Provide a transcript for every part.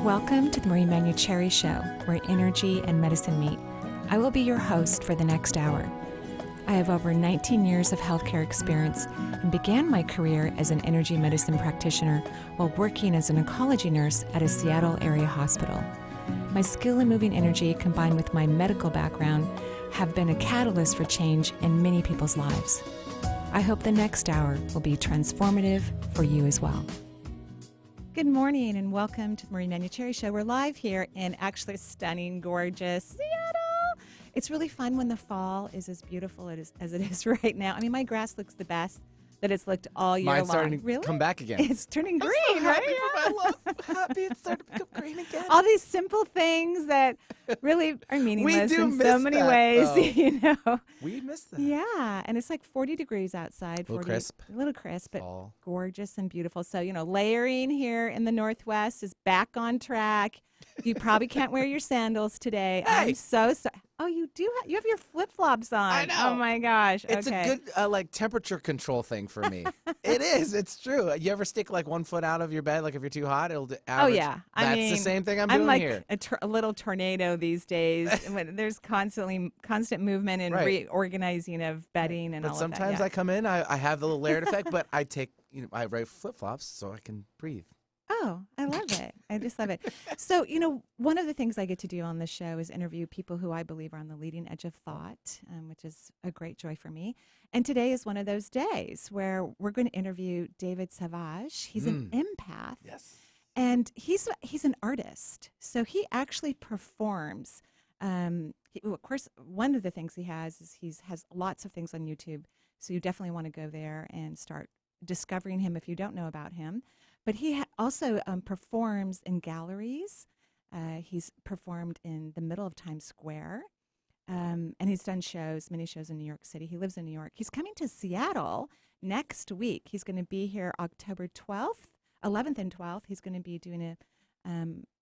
Welcome to the Manuchehri Show, where energy and medicine meet. I will be your host for the next hour. I have over 19 years of healthcare experience and began my career as an energy medicine practitioner while working as an oncology nurse at a Seattle area hospital. My skill in moving energy combined with my medical background have been a catalyst for change in many people's lives. I hope the next hour will be transformative for you as well. Good morning and welcome to the Manuchehri Show. We're live here in actually stunning, gorgeous Seattle. It's really fun when the fall is as beautiful as it is right now. I mean, my grass looks the best that it's looked all year long. Mine's starting to come back again. It's turning green, I'm so happy right? for my love. I'm happy it's starting to become green again. All these simple things that really are meaningless in so many that, ways, though. you know. We miss that. Yeah, and it's like 40 degrees outside. A little crisp, but fall. Gorgeous and beautiful. So, layering here in the Northwest is back on track. You probably can't wear your sandals today. Hey. I'm so sorry. Oh, you do you have your flip-flops on. I know. Oh, my gosh. It's okay. a good temperature control thing for me. It is. It's true. You ever stick like 1 foot out of your bed? Like if you're too hot, it'll average. Oh, yeah. That's the same thing I'm doing like here. a little tornado these days. When there's constant movement and reorganizing of bedding and but all of that. sometimes I come in, I have the little layered effect, but I take, I wear flip-flops so I can breathe. Oh, I love it. I just love it. So, one of the things I get to do on this show is interview people who I believe are on the leading edge of thought, which is a great joy for me. And today is one of those days where we're going to interview David Sauvage. He's an empath. Yes. And he's an artist. So he actually performs. Of course, one of the things he has is he has lots of things on YouTube. So you definitely want to go there and start discovering him if you don't know about him. But he also performs in galleries. He's performed in the middle of Times Square. And he's done many shows in New York City. He lives in New York. He's coming to Seattle next week. He's going to be here October 12th, 11th and 12th. He's going to be doing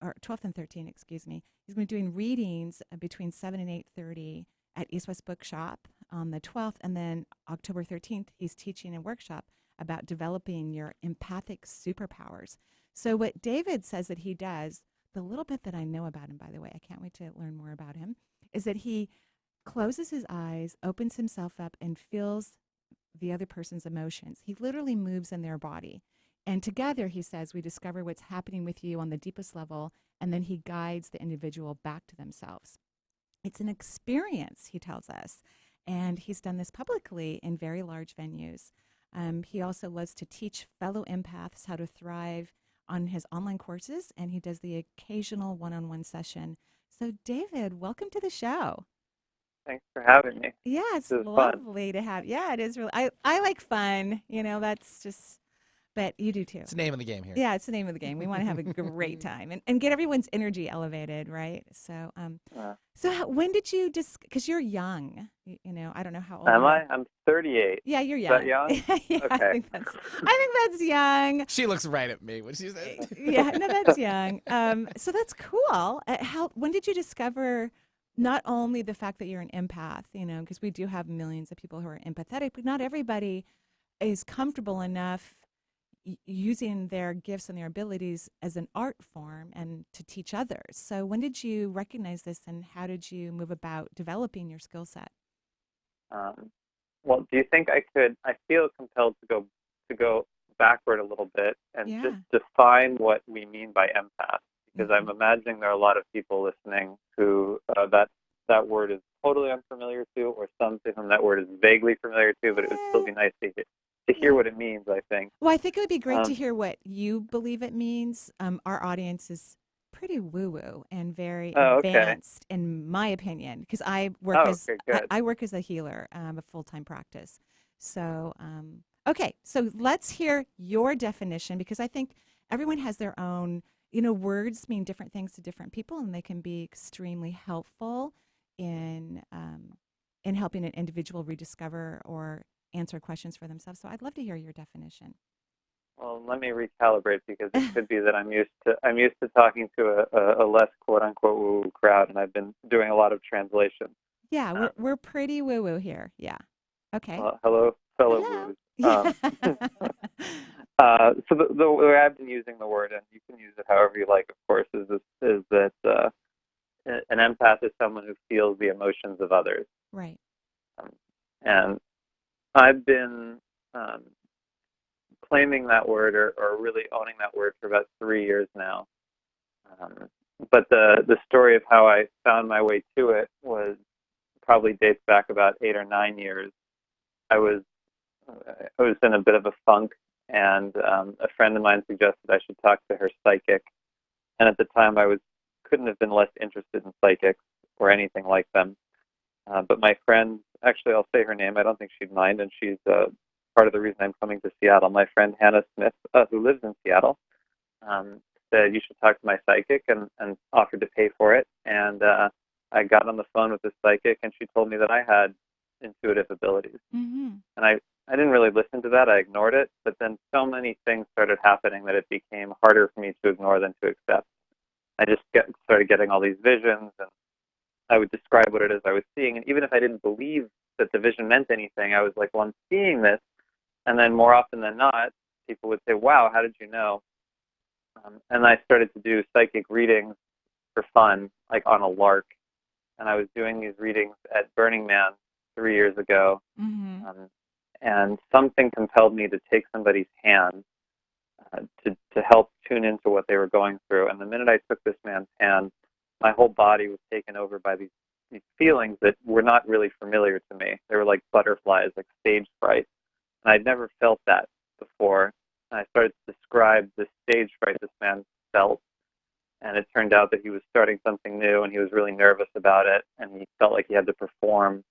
or 12th and 13th, excuse me. He's going to be doing readings between 7 and 8:30 at East West Bookshop on the 12th. And then October 13th, he's teaching a workshop about developing your empathic superpowers. So what David says that he does, the little bit that I know about him, by the way, I can't wait to learn more about him, is that he closes his eyes, opens himself up, and feels the other person's emotions. He literally moves in their body. And together, he says, we discover what's happening with you on the deepest level, and then he guides the individual back to themselves. It's an experience, he tells us. And he's done this publicly in very large venues. He also loves to teach fellow empaths how to thrive on his online courses, and he does the occasional one-on-one session. So, David, welcome to the show. Thanks for having me. Yeah, it's lovely to have. Yeah, it is really. I like fun. That's just. But you do too. It's the name of the game here. Yeah, it's the name of the game. We want to have a great time and get everyone's energy elevated, right? So, when did you because you're young, I don't know how old. Am I? I'm 38. Yeah, you're young. Is that young? Yeah, Okay. I think that's young. She looks right at me when she says. Yeah, no, that's young. So that's cool. When did you discover not only the fact that you're an empath, because we do have millions of people who are empathetic, but not everybody is comfortable enough using their gifts and their abilities as an art form and to teach others. So when did you recognize this, and how did you move about developing your skill set? Well, do you think I feel compelled to go backward a little bit and just define what we mean by empath, because I'm imagining there are a lot of people listening who that word is totally unfamiliar to, or some to whom that word is vaguely familiar to, but it would still be nice to hear what it means, I think. Well, I think it would be great to hear what you believe it means. Our audience is pretty woo-woo and very advanced, in my opinion, because I work as a healer, a full-time practice. So, so let's hear your definition, because I think everyone has their own, words mean different things to different people, and they can be extremely helpful in helping an individual rediscover or answer questions for themselves. So I'd love to hear your definition. Well, let me recalibrate, because it could be that I'm used to talking to a less quote unquote woo crowd, and I've been doing a lot of translation. Yeah, we're pretty woo woo here. Yeah. Okay. Hello, fellow woos. So the way I've been using the word, and you can use it however you like, of course, is that an empath is someone who feels the emotions of others. Right. Um, and I've been um, claiming that word or really owning that word for about 3 years now. Um, but the story of how I found my way to it was probably dates back about 8 or 9 years. I was I was in a bit of a funk, and a friend of mine suggested I should talk to her psychic. And at the time, I couldn't have been less interested in psychics or anything like them. But my friend, actually, I'll say her name. I don't think she'd mind, and she's part of the reason I'm coming to Seattle. My friend Hannah Smith, who lives in Seattle, um, said you should talk to my psychic, and offered to pay for it. And I got on the phone with the psychic, and she told me that I had intuitive abilities. Mm-hmm. And I didn't really listen to that. I ignored it. But then so many things started happening that it became harder for me to ignore than to accept. I just started getting all these visions, and I would describe what it is I was seeing. And even if I didn't believe that the vision meant anything, I was like, well, I'm seeing this. And then more often than not, people would say, wow, how did you know? And I started to do psychic readings for fun, like on a lark. And I was doing these readings at Burning Man 3 years ago. Mm-hmm. And something compelled me to take somebody's hand to help tune into what they were going through. And the minute I took this man's hand, my whole body was taken over by these feelings that were not really familiar to me. They were like butterflies, like stage fright. And I'd never felt that before. And I started to describe the stage fright this man felt. And it turned out that he was starting something new, and he was really nervous about it, and he felt like he had to perform.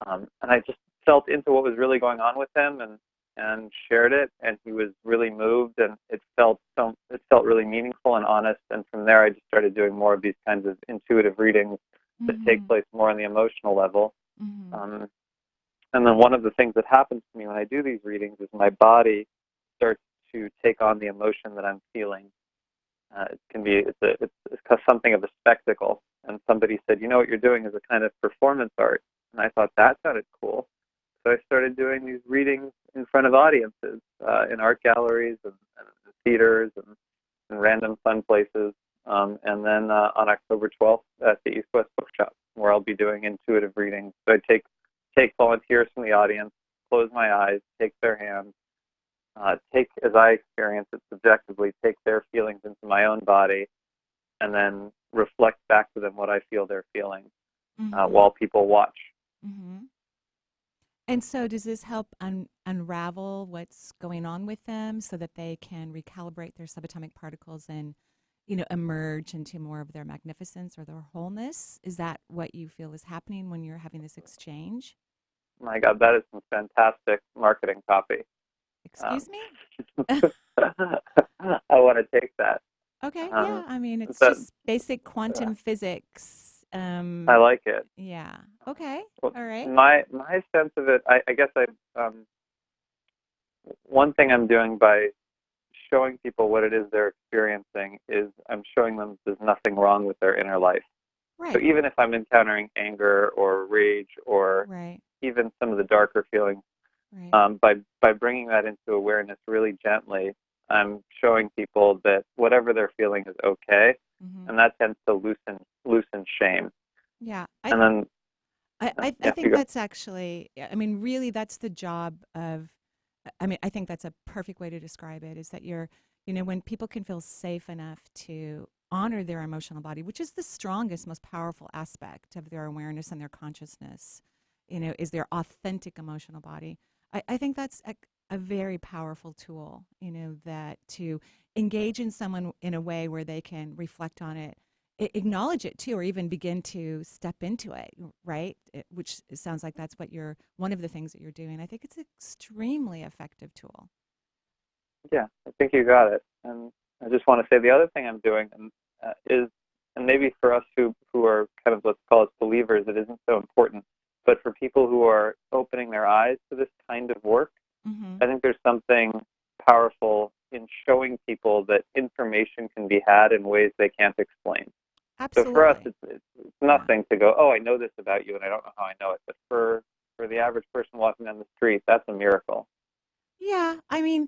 And I just felt into what was really going on with him, and shared it, and he was really moved, and it felt really meaningful and honest. And from there, I just started doing more of these kinds of intuitive readings that take place more on the emotional level. Mm-hmm. And then one of the things that happens to me when I do these readings is my body starts to take on the emotion that I'm feeling. It can be it's something of a spectacle. And somebody said, you know, what you're doing is a kind of performance art. And I thought that sounded cool. So I started doing these readings in front of audiences in art galleries and theaters and random fun places. And then on October 12th at the East West Bookshop, where I'll be doing intuitive readings. So I take volunteers from the audience, close my eyes, take their hands, take, as I experience it subjectively, take their feelings into my own body, and then reflect back to them what I feel they're feeling while people watch. Mm-hmm. And so does this help unravel what's going on with them so that they can recalibrate their subatomic particles and, emerge into more of their magnificence or their wholeness? Is that what you feel is happening when you're having this exchange? My God, that is some fantastic marketing copy. Excuse me? I want to take that. Okay, yeah. I mean, it's That, just basic quantum physics. I like it. Yeah. Okay. Well, All right. my sense of it, I guess one thing I'm doing by showing people what it is they're experiencing is I'm showing them there's nothing wrong with their inner life. Right. So even if I'm encountering anger or rage or even some of the darker feelings, by bringing that into awareness really gently, I'm showing people that whatever they're feeling is okay, and that tends to loosen shame. Yeah. I think that's actually, I mean, really, that's the job of, I think that's a perfect way to describe it, is that when people can feel safe enough to honor their emotional body, which is the strongest, most powerful aspect of their awareness and their consciousness, is their authentic emotional body. I think that's a very powerful tool, that to engage in someone in a way where they can reflect on it, acknowledge it too, or even begin to step into it, right? Which sounds like that's one of the things that you're doing. I think it's an extremely effective tool. Yeah, I think you got it. And I just want to say the other thing I'm doing is, and maybe for us who are kind of, let's call it believers, it isn't so important, but for people who are opening their eyes to this kind of work, I think there's something powerful in showing people that information can be had in ways they can't explain. Absolutely. So for us, it's nothing to go, oh, I know this about you, and I don't know how I know it. But for the average person walking down the street, that's a miracle. Yeah, I mean,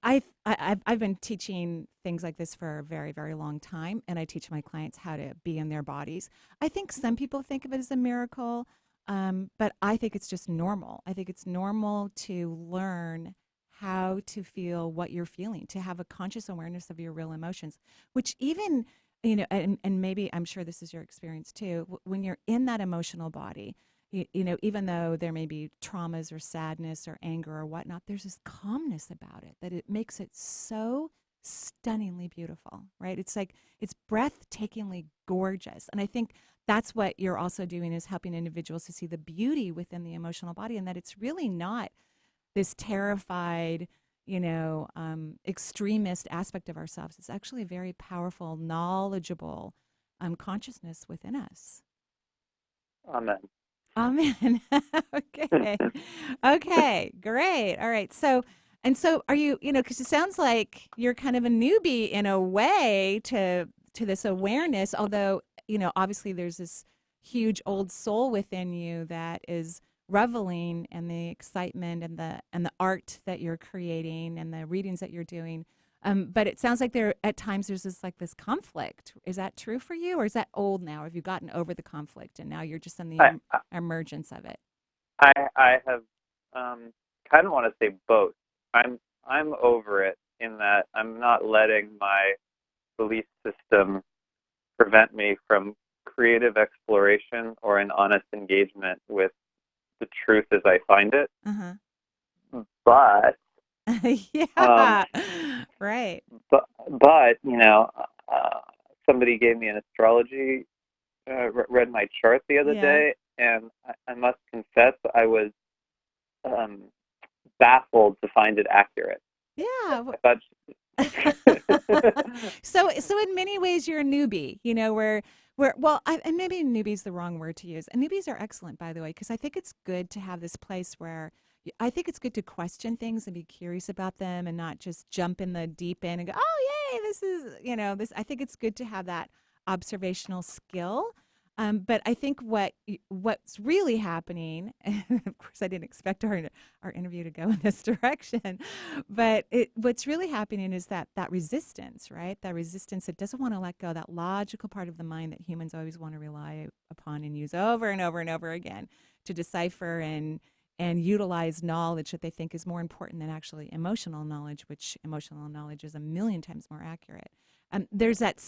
I've been teaching things like this for a very, very long time, and I teach my clients how to be in their bodies. I think some people think of it as a miracle, but I think it's just normal. I think it's normal to learn how to feel what you're feeling, to have a conscious awareness of your real emotions, which even, and maybe I'm sure this is your experience too, when you're in that emotional body, even though there may be traumas or sadness or anger or whatnot, there's this calmness about it that it makes it so stunningly beautiful, right? It's like it's breathtakingly gorgeous. And I think that's what you're also doing is helping individuals to see the beauty within the emotional body and that it's really not this terrified, extremist aspect of ourselves. It's actually a very powerful, knowledgeable consciousness within us. Amen. Amen. Okay. Okay. Great. All right. So are you, because it sounds like you're kind of a newbie in a way to this awareness, although, obviously there's this huge old soul within you that is reveling in the excitement and the art that you're creating and the readings that you're doing. But it sounds like at times there's this conflict. Is that true for you, or is that old now? Have you gotten over the conflict and now you're just in the emergence of it? I have kind of want to say both. I'm over it in that I'm not letting my belief system prevent me from creative exploration or an honest engagement with the truth as I find it. Uh-huh. But yeah, right. But somebody gave me an astrology, read my chart the other day, and I must confess I was baffled to find it accurate. Yeah. I thought So in many ways you're a newbie, and maybe newbie is the wrong word to use. And newbies are excellent, by the way, because I think it's good to have this place where I think it's good to question things and be curious about them and not just jump in the deep end and go, oh, yay, this is, this. I think it's good to have that observational skill. But I think what's really happening, and of course I didn't expect our interview to go in this direction, but what's really happening is that resistance, right? That resistance that doesn't want to let go, that logical part of the mind that humans always want to rely upon and use over and over and over again to decipher and utilize knowledge that they think is more important than actually emotional knowledge, which emotional knowledge is a million times more accurate. There's that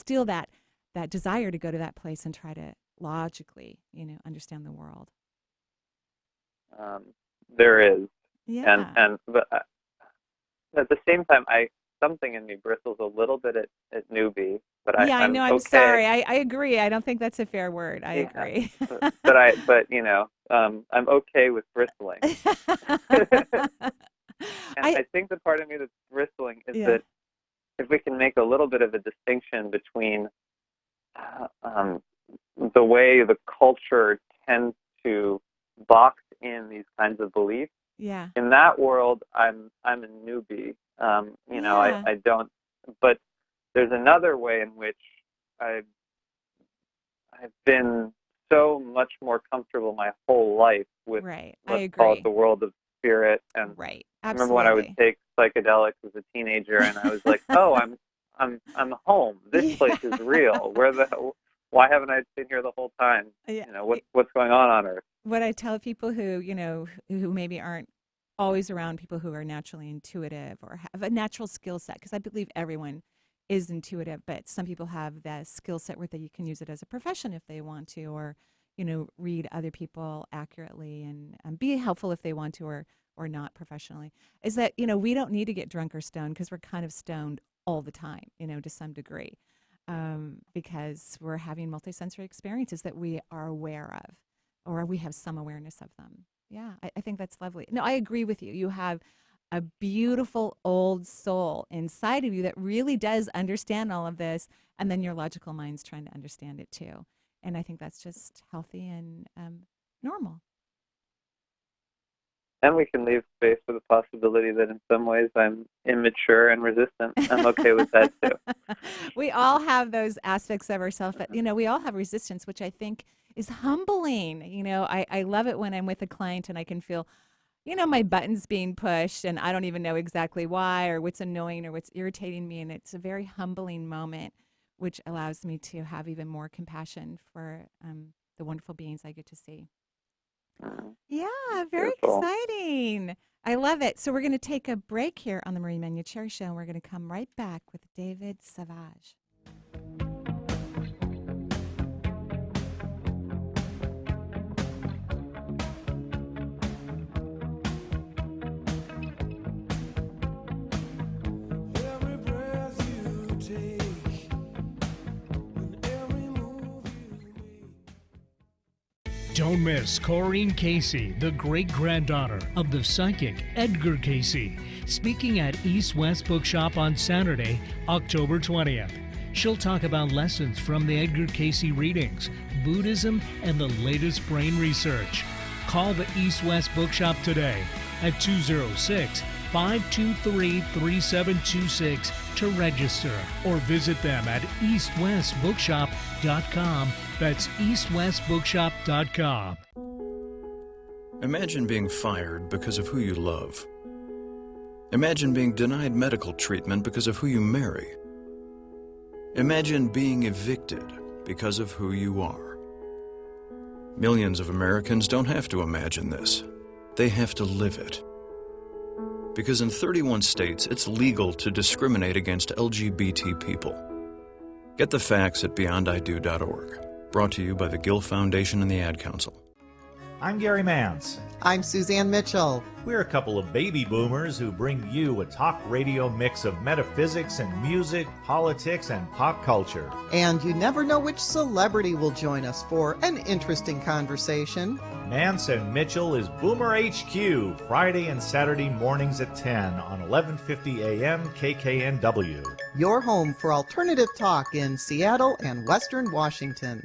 desire to go to that place and try to logically, understand the world. there is, Yeah. but at the same time, something in me bristles a little bit at newbie. But I know. I'm okay. sorry. I agree. I don't think that's a fair word. I agree. I'm okay with bristling. I think the part of me that's bristling is that if we can make a little bit of a distinction between the way the culture tends to box in these kinds of beliefs. Yeah. In that world, I'm a newbie. I don't. But there's another way in which I've been so much more comfortable my whole life with let's call it the world of spirit. And Absolutely. I remember when I would take psychedelics as a teenager, and I was like, oh, I'm home. This place is real. Why haven't I been here the whole time? What's going on Earth? What I tell people who maybe aren't always around people who are naturally intuitive or have a natural skill set, because I believe everyone is intuitive, but some people have that skill set where you can use it as a profession if they want to, or read other people accurately and be helpful if they want to, or not professionally. Is that we don't need to get drunk or stoned because we're kind of stoned all the time, to some degree, because we're having multisensory experiences that we are aware of, or we have some awareness of them. Yeah, I think that's lovely. No, I agree with you. You have a beautiful old soul inside of you that really does understand all of this, and then your logical mind's trying to understand it too. And I think that's just healthy and normal. And we can leave space for the possibility that in some ways I'm immature and resistant. I'm okay with that too. We all have those aspects of ourselves, but we all have resistance, which I think is humbling. I love it when I'm with a client and I can feel, my button's being pushed and I don't even know exactly why or what's annoying or what's irritating me. And it's a very humbling moment, which allows me to have even more compassion for the wonderful beings I get to see. Yeah, very Beautiful. exciting. I love it. So we're going to take a break here on the Marie Manuchehri Show, and we're going to come right back with David Sauvage. Don't miss Corinne Casey, the great-granddaughter of the psychic Edgar Casey, speaking at East West Bookshop on Saturday, October 20th. She'll talk about lessons from the Edgar Casey readings, Buddhism, and the latest brain research. Call the East West Bookshop today at 206-523-3726 to register, or visit them at eastwestbookshop.com. That's eastwestbookshop.com. Imagine being fired because of who you love. Imagine being denied medical treatment because of who you marry. Imagine being evicted because of who you are. Millions of Americans don't have to imagine this. They have to live it. Because in 31 states, it's legal to discriminate against LGBT people. Get the facts at beyondido.org. Brought to you by the Gill Foundation and the Ad Council. I'm Gary Mance. I'm Suzanne Mitchell. We're a couple of baby boomers who bring you a talk radio mix of metaphysics and music, politics, and pop culture. And you never know which celebrity will join us for an interesting conversation. Mance and Mitchell is Boomer HQ, Friday and Saturday mornings at 10 on 1150 AM KKNW. Your home for alternative talk in Seattle and Western Washington.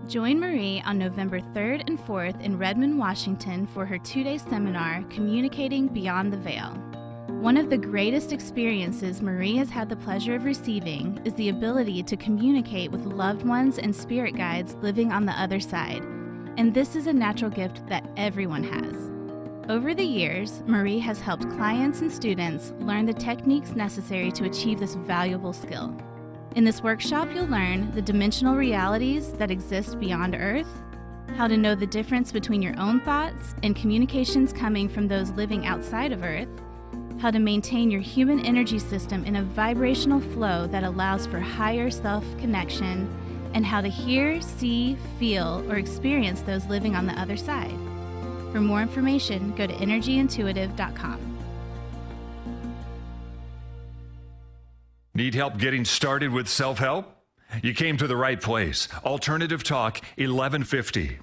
Join Marie on November 3rd and 4th in Redmond, Washington for her 2-day seminar, Communicating Beyond the Veil. One of the greatest experiences Marie has had the pleasure of receiving is the ability to communicate with loved ones and spirit guides living on the other side. And this is a natural gift that everyone has. Over the years, Marie has helped clients and students learn the techniques necessary to achieve this valuable skill. In this workshop, you'll learn the dimensional realities that exist beyond Earth, how to know the difference between your own thoughts and communications coming from those living outside of Earth, how to maintain your human energy system in a vibrational flow that allows for higher self-connection, and how to hear, see, feel, or experience those living on the other side. For more information, go to energyintuitive.com. Need help getting started with self-help? You came to the right place. Alternative Talk 1150.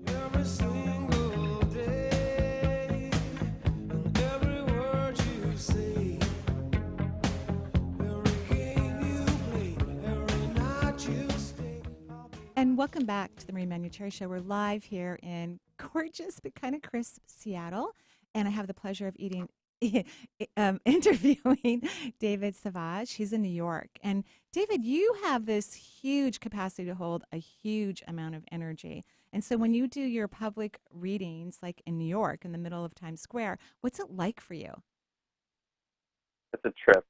Every single day, and every word you say, every game you play, every night you stay. And welcome back to the Marie Manuchehri Show. We're live here in gorgeous but kind of crisp Seattle, and I have the pleasure of interviewing David Sauvage. He's in New York. And David, you have this huge capacity to hold a huge amount of energy. And so when you do your public readings, like in New York, in the middle of Times Square, what's it like for you? It's a trip.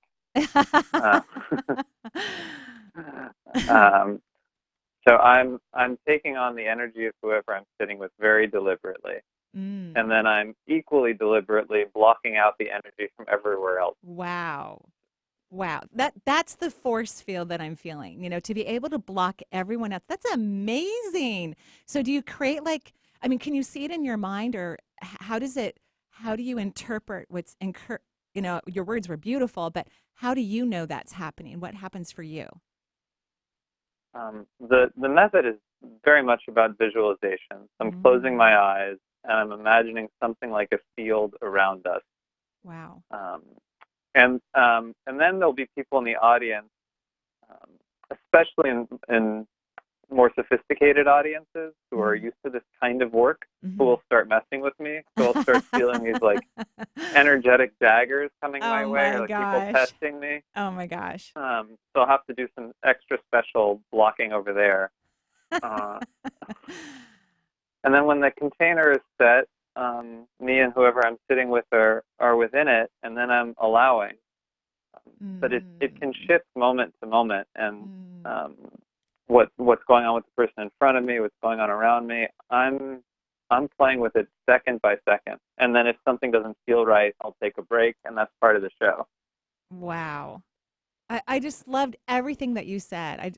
So I'm taking on the energy of whoever I'm sitting with very deliberately. And then I'm equally deliberately blocking out the energy from everywhere else. Wow. That's the force field that I'm feeling, to be able to block everyone else. That's amazing. So do you create can you see it in your mind, or how do you interpret what's your words were beautiful, but how do you know that's happening? What happens for you? The method is very much about visualization. I'm closing my eyes, and I'm imagining something like a field around us. Wow. And then there'll be people in the audience, especially in more sophisticated audiences who are used to this kind of work, who will start messing with me. So I'll start feeling these energetic daggers coming my way, or people testing me. Oh my gosh. So I'll have to do some extra special blocking over there. And then when the container is set, me and whoever I'm sitting with are within it, and then I'm allowing. But it can shift moment to moment, and what's going on with the person in front of me, what's going on around me, I'm playing with it second by second. And then if something doesn't feel right, I'll take a break, and that's part of the show. Wow. I just loved everything that you said.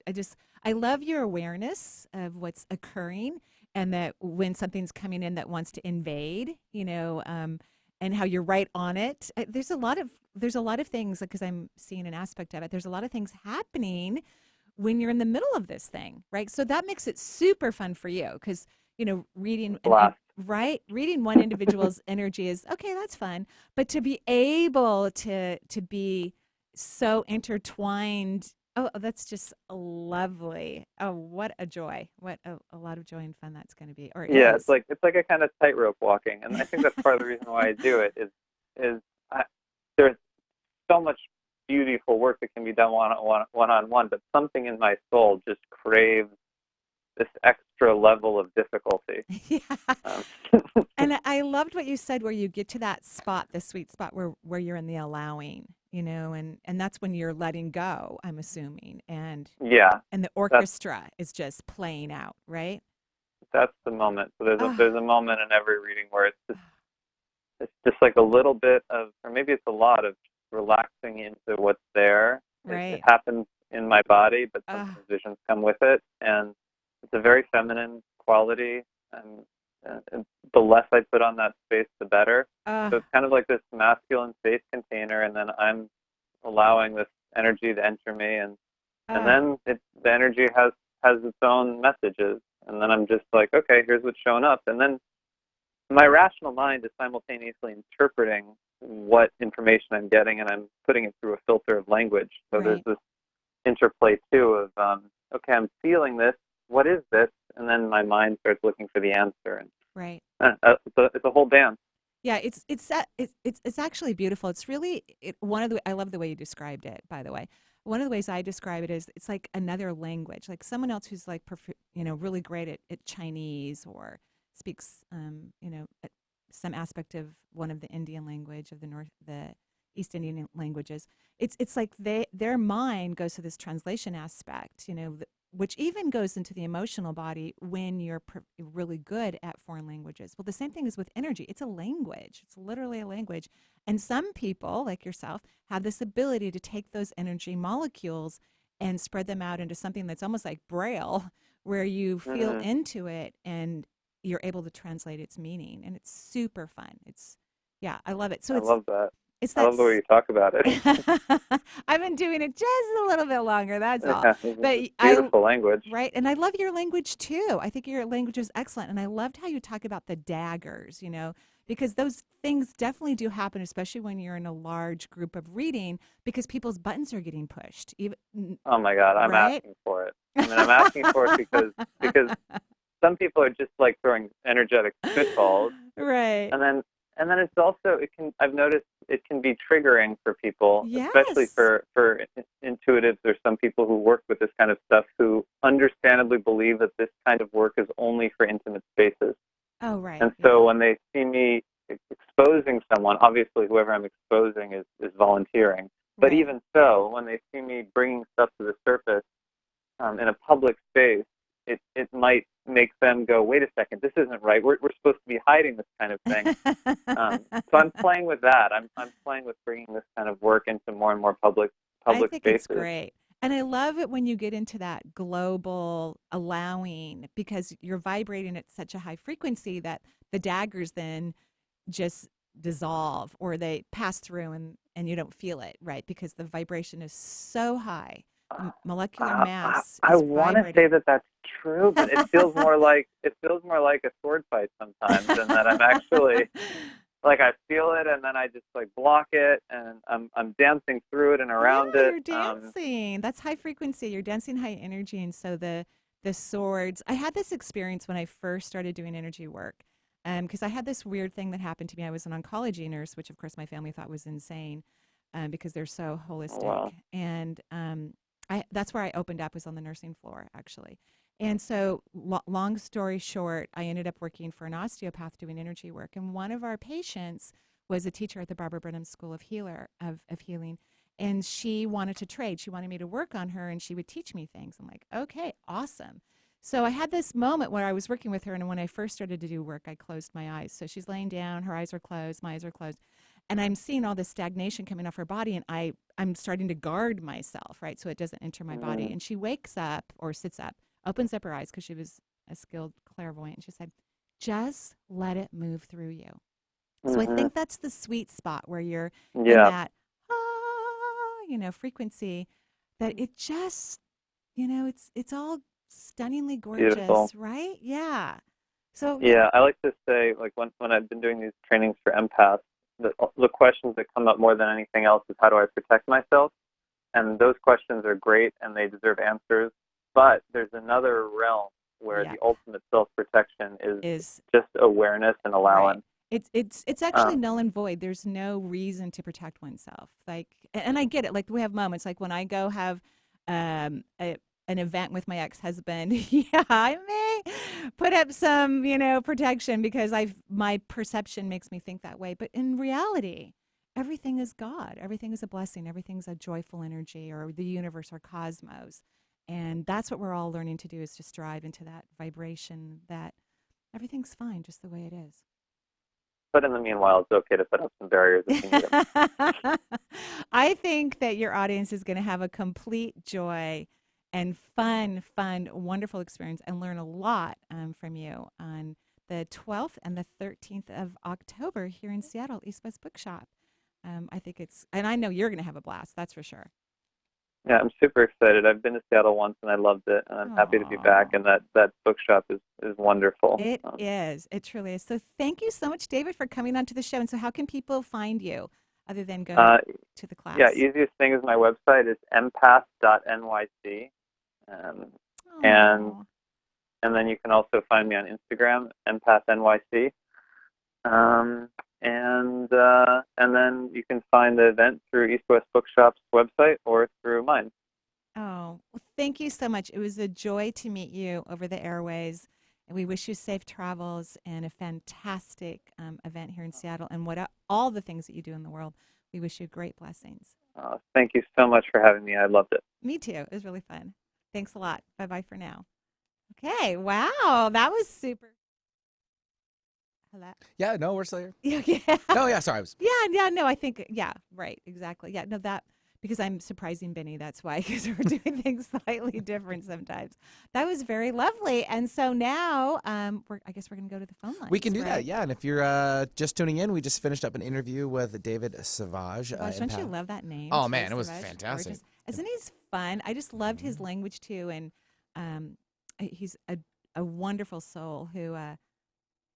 I love your awareness of what's occurring, and that when something's coming in that wants to invade, and how you're right on it. There's a lot of things, because I'm seeing an aspect of it. There's a lot of things happening when you're in the middle of this thing, right? So that makes it super fun for you, because reading reading one individual's energy is okay, that's fun, but to be able to be so intertwined, oh, that's just lovely. Oh, what a joy. What a lot of joy and fun that's going to be. Or Yeah, is. it's like a kind of tightrope walking, and I think that's part of the reason why I do it there's so much beautiful work that can be done one-on-one, but something in my soul just craves this extra level of difficulty. Yeah. And I loved what you said, where you get to that spot, the sweet spot where you're in the allowing, and that's when you're letting go, I'm assuming. And the orchestra is just playing out, right? That's the moment. So there's a moment in every reading where it's just like a little bit of, or maybe it's a lot of relaxing into what's there. Right. It happens in my body, but sometimes visions come with it, and it's a very feminine quality, and the less I put on that space, the better. So it's kind of like this masculine safe container, and then I'm allowing this energy to enter me, and then the energy has its own messages, and then I'm just like, okay, here's what's showing up, and then my rational mind is simultaneously interpreting what information I'm getting, and I'm putting it through a filter of language. So there's this interplay too of, okay, I'm feeling this. What is this? And then my mind starts looking for the answer. And right. It's a whole dance. Yeah, it's actually beautiful. It's really I love the way you described it, by the way. One of the ways I describe it is it's like another language, like someone else who's like really great at Chinese, or speaks some aspect of one of the Indian language of the East Indian languages. It's like their mind goes to this translation aspect, which even goes into the emotional body when you're really good at foreign languages. Well, the same thing is with energy. It's a language. It's literally a language. And some people, like yourself, have this ability to take those energy molecules and spread them out into something that's almost like Braille, where you feel into it and you're able to translate its meaning. And it's super fun. I love it. So I love that. I love the way you talk about it. I've been doing it just a little bit longer, that's all. But beautiful language. Right, and I love your language too. I think your language is excellent, and I loved how you talk about the daggers, because those things definitely do happen, especially when you're in a large group of reading, because people's buttons are getting pushed. Oh my God, I'm asking for it. I mean, I'm asking for it because some people are just like throwing energetic spitballs. Right. And then it's also, I've noticed it can be triggering for people, especially for intuitives or some people who work with this kind of stuff, who understandably believe that this kind of work is only for intimate spaces. Oh, right. And so when they see me exposing someone, obviously whoever I'm exposing is volunteering. But even so, when they see me bringing stuff to the surface in a public space, it might make them go, wait a second, this isn't right. We're supposed to be hiding this kind of thing. So I'm playing with that. I'm playing with bringing this kind of work into more and more public spaces. I think it's great. And I love it when you get into that global allowing, because you're vibrating at such a high frequency that the daggers then just dissolve, or they pass through and you don't feel it, right? Because the vibration is so high. Molecular mass. I want to say that that's true, but it feels more like a sword fight sometimes, and that I'm actually like, I feel it, and then I just like block it, and I'm dancing through it and around it. You're dancing. That's high frequency. You're dancing high energy, and so the swords. I had this experience when I first started doing energy work, because I had this weird thing that happened to me. I was an oncology nurse, which of course my family thought was insane, because they're so holistic, and that's where I opened up, was on the nursing floor, actually. And so, long story short, I ended up working for an osteopath doing energy work. And one of our patients was a teacher at the Barbara Brennan School of Healing. And she wanted to trade. She wanted me to work on her, and she would teach me things. I'm like, okay, awesome. So I had this moment where I was working with her, and when I first started to do work, I closed my eyes. So she's laying down, her eyes are closed, my eyes are closed. And I'm seeing all this stagnation coming off her body, and I'm starting to guard myself, right, so it doesn't enter my body. And she wakes up or sits up, opens up her eyes because she was a skilled clairvoyant, and she said, just let it move through you. So I think that's the sweet spot where you're in that, frequency that it just, it's all stunningly gorgeous, Beautiful. right? Yeah. So Yeah, I like to say, like when I've been doing these trainings for empaths, the questions that come up more than anything else is how do I protect myself? And those questions are great and they deserve answers. But there's another realm where the ultimate self-protection is just awareness and allowance. Right. It's actually null and void. There's no reason to protect oneself. Like, and I get it. Like we have moments like when I go have an event with my ex-husband. Yeah, I may put up some, protection because my perception makes me think that way. But in reality, everything is God. Everything is a blessing. Everything's a joyful energy, or the universe, or cosmos. And that's what we're all learning to do, is to strive into that vibration that everything's fine just the way it is. But in the meanwhile, it's okay to put up some barriers if you need them. I think that your audience is going to have a complete joy and fun, wonderful experience and learn a lot from you on the 12th and the 13th of October here in Seattle, East West Bookshop. I think and I know you're going to have a blast, that's for sure. Yeah, I'm super excited. I've been to Seattle once and I loved it, and I'm happy to be back. And that bookshop is wonderful. It is. It truly is. So thank you so much, David, for coming onto the show. And so how can people find you other than going to the class? Yeah, easiest thing is my website is empath.nyc. And then you can also find me on Instagram, empathnyc. And then you can find the event through East West Bookshop's website or through mine. Oh, well, thank you so much. It was a joy to meet you over the airways. And we wish you safe travels and a fantastic event here in Seattle, and all the things that you do in the world. We wish you great blessings. Thank you so much for having me. I loved it. Me too. It was really fun. Thanks a lot. Bye-bye for now. Okay. Wow. That was super. Hello? Yeah, no, we're still here. Yeah. No, yeah, sorry. No, I think, right, exactly. Yeah, no, because I'm surprising Benny, that's why, because we're doing things slightly different sometimes. That was very lovely. And so now, I guess we're going to go to the phone line. We can do that, yeah. And if you're just tuning in, we just finished up an interview with David Sauvage. Don't you love that name? Oh, man, it was fantastic. Gorgeous. Isn't he fun? I just loved his language, too. And he's a wonderful soul who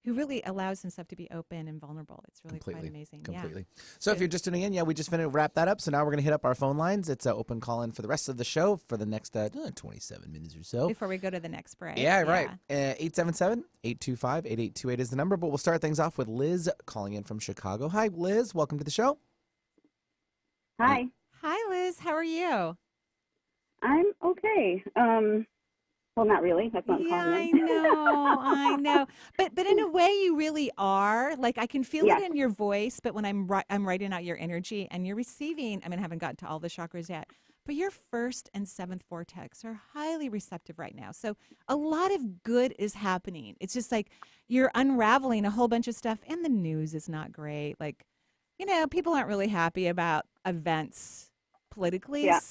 really allows himself to be open and vulnerable. It's really quite amazing. Completely. Yeah. So if you're just tuning in, we just finished wrap that up. So now we're going to hit up our phone lines. It's an open call-in for the rest of the show for the next 27 minutes or so. Before we go to the next break. Yeah, right. 877-825-8828 is the number, but we'll start things off with Liz calling in from Chicago. Hi, Liz. Welcome to the show. Hi. Hi, Liz. How are you? I'm okay. Well, not really. That's not calling in. I know. But in a way, you really are. Like, I can feel it in your voice, but when I'm writing out your energy and you're receiving, I haven't gotten to all the chakras yet, but your first and seventh vortex are highly receptive right now. So a lot of good is happening. It's just like you're unraveling a whole bunch of stuff, and the news is not great. Like, people aren't really happy about events politically. Yeah.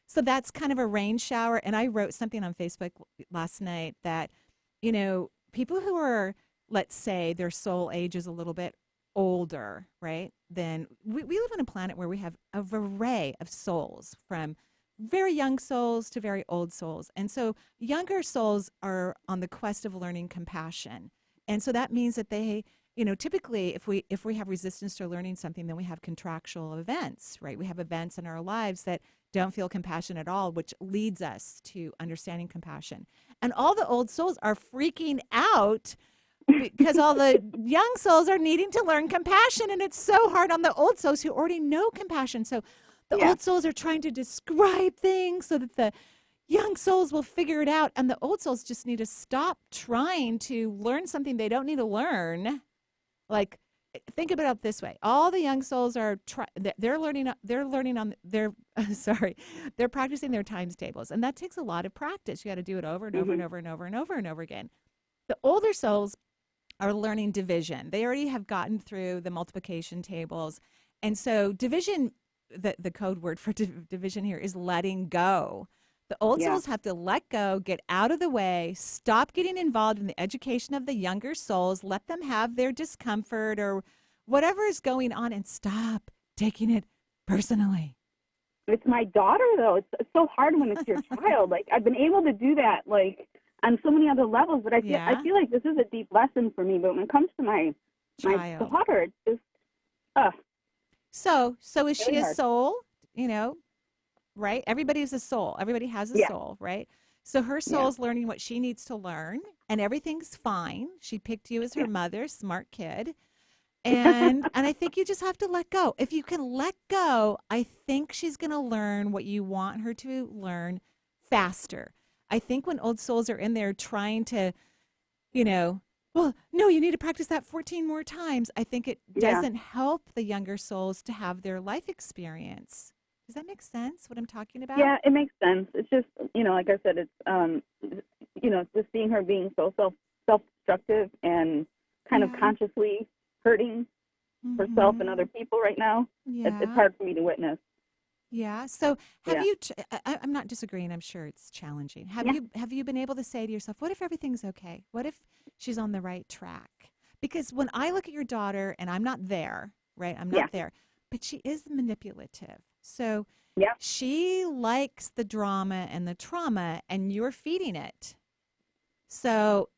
So that's kind of a rain shower. And I wrote something on Facebook last night that, people who are, let's say, their soul age is a little bit older, right? Then we live on a planet where we have a array of souls, from very young souls to very old souls. And so younger souls are on the quest of learning compassion. And so that means that they, typically if we have resistance to learning something, then we have contractual events, right? We have events in our lives that don't feel compassion at all, which leads us to understanding compassion. And all the old souls are freaking out because all the young souls are needing to learn compassion, and it's so hard on the old souls who already know compassion. So the old souls are trying to describe things so that the young souls will figure it out, and the old souls just need to stop trying to learn something they don't need to learn. Like, think about it this way: all the young souls are they're learning on their sorry, they're practicing their times tables, and that takes a lot of practice. You got to do it over and over and over and over and over and over again. The older souls are learning division. They already have gotten through the multiplication tables, and so division. The code word for division here is letting go. The old souls have to let go, get out of the way, stop getting involved in the education of the younger souls, let them have their discomfort or whatever is going on, and stop taking it personally. It's my daughter, though. It's so hard when it's your child. Like, I've been able to do that, like, on so many other levels, but I feel like this is a deep lesson for me. But when it comes to my daughter, it's just, So is really she a hard. soul? You know, right? Everybody is a soul. Everybody has a soul, right? So her soul's learning what she needs to learn, and everything's fine. She picked you as her mother, smart kid. And I think you just have to let go. If you can let go, I think she's going to learn what you want her to learn faster. I think when old souls are in there trying to, well, no, you need to practice that 14 more times, I think it doesn't help the younger souls to have their life experience. Does that make sense, what I'm talking about? Yeah, it makes sense. It's just, like I said, it's, just seeing her being so self-destructive and kind of consciously hurting herself and other people right now. Yeah. It's hard for me to witness. Yeah. So have you? I'm not disagreeing. I'm sure it's challenging. Have you been able to say to yourself, "What if everything's okay? What if she's on the right track?" Because when I look at your daughter, and I'm not there, right? I'm not there, but she is manipulative. So she likes the drama and the trauma, and you're feeding it. So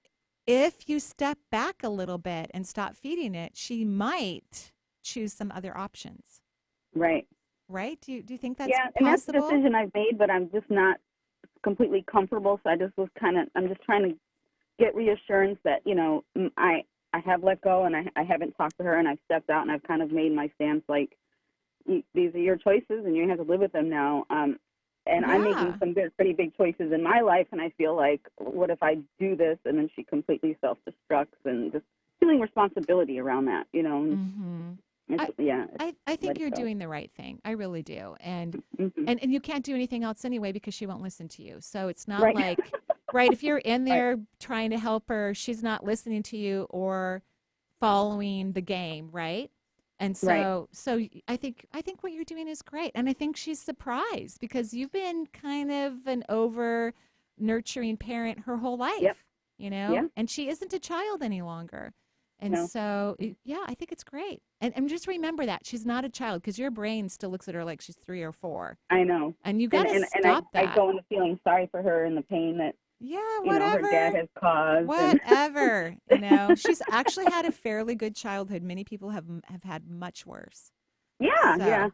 if you step back a little bit and stop feeding it, she might choose some other options. Right. Right? Do you think that's and that's the possible? decision I've made, but I'm just not completely comfortable. So I'm just trying to get reassurance that, I have let go and I haven't talked to her and I've stepped out and I've kind of made my stance like, these are your choices and you have to live with them now. And I'm making some pretty big choices in my life, and I feel like, what if I do this? And then she completely self-destructs, and just feeling responsibility around that, Mm-hmm. I think you're doing the right thing. I really do. And and you can't do anything else anyway because she won't listen to you. So it's not like, right, if you're in there trying to help her, she's not listening to you or following the game, right? And so I think what you're doing is great. And I think she's surprised because you've been kind of an over nurturing parent her whole life, and she isn't a child any longer. And so, I think it's great. And just remember that she's not a child because your brain still looks at her like she's 3 or 4. I know. And you got to stop that. I go into feeling sorry for her and the pain that whatever her dad has caused. Whatever. She's actually had a fairly good childhood. Many people have had much worse. Yeah.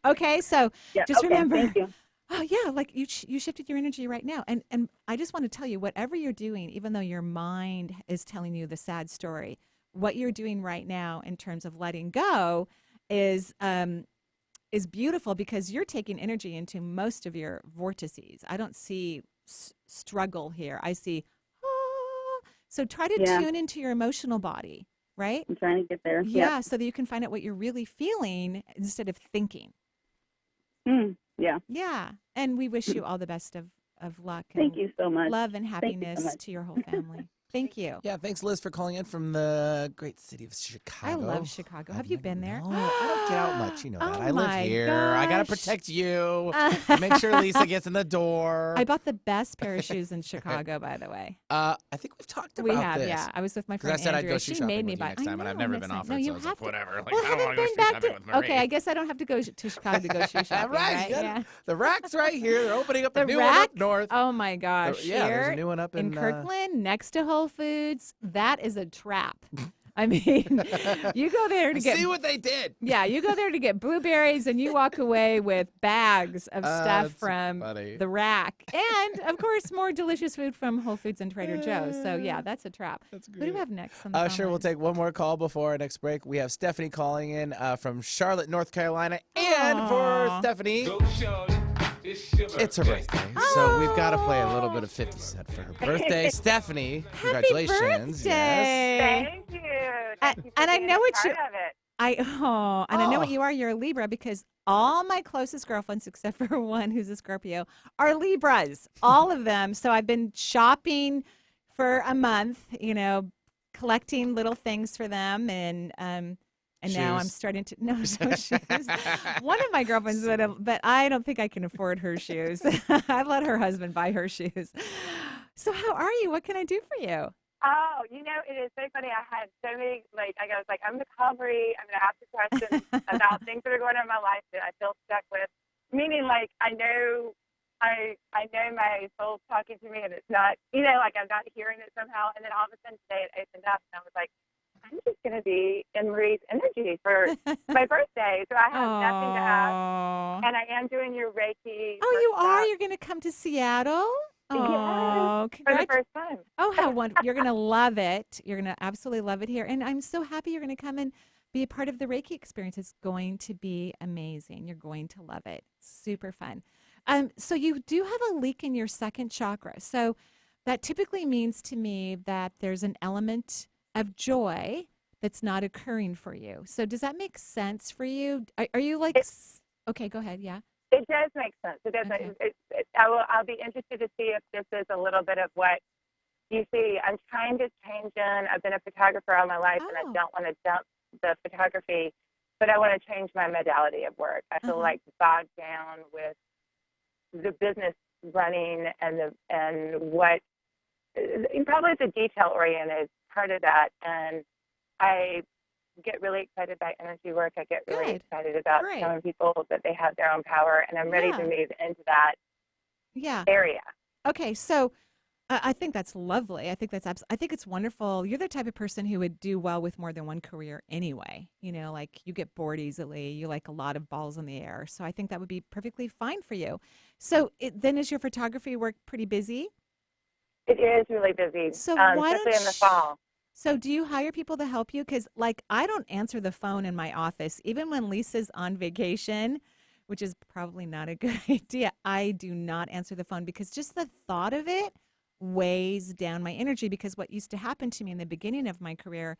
Okay, so just remember. Thank you. Oh, yeah, like you shifted your energy right now. And I just want to tell you, whatever you're doing, even though your mind is telling you the sad story, what you're doing right now in terms of letting go is beautiful because you're taking energy into most of your vortices. I don't see struggle here. I see, so try to tune into your emotional body, right? I'm trying to get there. Yeah, so that you can find out what you're really feeling instead of thinking. Yeah. And we wish you all the best of luck. And Thank you so much. Love and happiness to your whole family. Thank you. Yeah, thanks, Liz, for calling in from the great city of Chicago. I love Chicago. Have you been there? No, I don't get out much. You know that. I live my here. I got to gosh. protect you. Make sure Lisa gets in the door. I bought the best pair of shoes in Chicago, by the way. I think we've talked about We have, this. yeah. I was with my friend I said Andrea. I'd go shoe She shopping made me with you buy. next time, and I've never been offered. No, you so I was have like, to. whatever. Like, Well, I don't haven't want to go been shoe back shopping with Marie. Okay, I guess I don't have to go to Chicago to go shoe shopping, right? Yeah. The rack's right here. They're opening up The a new rack? one up north. Oh my gosh! Yeah, there's a Here new one up in in Kirkland, next to Whole Foods. That is a trap. I mean, you go there to get see what they did. Yeah, you go there to get blueberries, and you walk away with bags of stuff from the rack, and of course, more delicious food from Whole Foods and Trader Joe's. So yeah, that's a trap. That's great. What do we have next? On the phone Sure, line? we'll take one more call before our next break. We have Stephanie calling in from Charlotte, North Carolina, and for Stephanie. Go Charlotte, it's It's her birthday, so we've got to play a little bit of 50 Cent for her birthday. Stephanie, congratulations. Birthday. Yes. Thank you. Thank you for And I being know a what part you. of it. I know what you are. You're a Libra because all my closest girlfriends, except for one who's a Scorpio, are Libras. All of them. So I've been shopping for a month, collecting little things for them, and now I'm Shoes. starting to no shoes. One of my girlfriends would have, but I don't think I can afford her shoes. I let her husband buy her shoes. So how are you? What can I do for you? Oh, it is so funny. I had so many, I was like, I'm going to call Marie. I'm going to ask you questions about things that are going on in my life that I feel stuck with. Meaning, I know my soul's talking to me and it's not, I'm not hearing it somehow. And then all of a sudden today it opened up and I was like, I'm just going to be in Marie's energy for my birthday. So I have nothing to ask. And I am doing your Reiki. Oh, you are? You're going to come to Seattle? Oh, yes, for the first time. Oh, how wonderful. You're going to love it. You're going to absolutely love it here. And I'm so happy you're going to come and be a part of the Reiki experience. It's going to be amazing. You're going to love it. Super fun. So you do have a leak in your second chakra. So that typically means to me that there's an element of joy that's not occurring for you. So does that make sense for you? Are you okay, go ahead. Yeah. It does make sense. It does. Okay. I'll be interested to see if this is a little bit of what you see. I'm trying to change in. I've been a photographer all my life, and I don't want to dump the photography, but I want to change my modality of work. I feel like bogged down with the business running and what probably the detail oriented part of that. And I get really excited by energy work. I get really excited about showing people that they have their own power, and I'm ready to move into that area. Okay, so I think that's lovely. I think it's wonderful. You're the type of person who would do well with more than one career anyway. You get bored easily. You like a lot of balls in the air. So I think that would be perfectly fine for you. So then is your photography work pretty busy? It is really busy, so especially in the fall. So do you hire people to help you? Because, I don't answer the phone in my office. Even when Lisa's on vacation, which is probably not a good idea, I do not answer the phone because just the thought of it weighs down my energy. Because what used to happen to me in the beginning of my career,